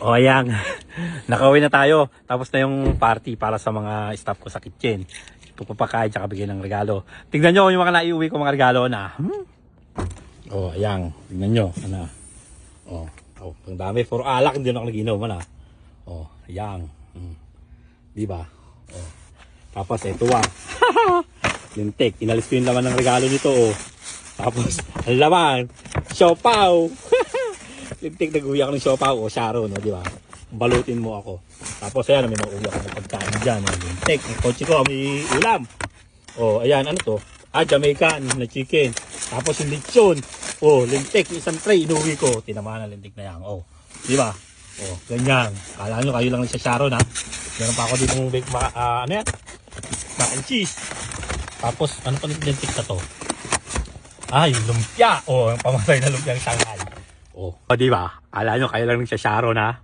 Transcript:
O ayan, nakauwi na tayo. Tapos na yung party para sa mga staff ko sa kitchen. Pupapakain tsaka bigyan ng regalo. Tignan nyo yung mga naiuwi ko mga regalo na. O ayan, tignan nyo. Ano? O, ang dami. For alak, hindi na ako nag-inom. Ano? O, ayan. Diba? O. Tapos ito lintik. Inalis ko yung laman ng regalo nito. O. Tapos, ang laman. Siopaw. Lintik, nag-uwi ako ng siopaw. O, Sharon. O, diba? Balutin mo ako. Tapos ayan, may nauwi ako ng pagkain dyan. Lintik, yung kotse ko may ulam. O, ayan, ano to? Jamaican na chicken. Tapos yung lechon. O, lintik, isang tray, inuwi ko. Tinamaan na lintik na yan. O, di ba? O, ganyan. Kala nyo, kayo lang sa Sharon, ha? Meron pa ako dito ng ano yan? Mac and cheese. Tapos, ano pa lintik na to? Yung lumpia. O, yung pamatay na lumpiang Shanghai. O, di ba? Kala nyo, kayo lang sa Sharon, ha?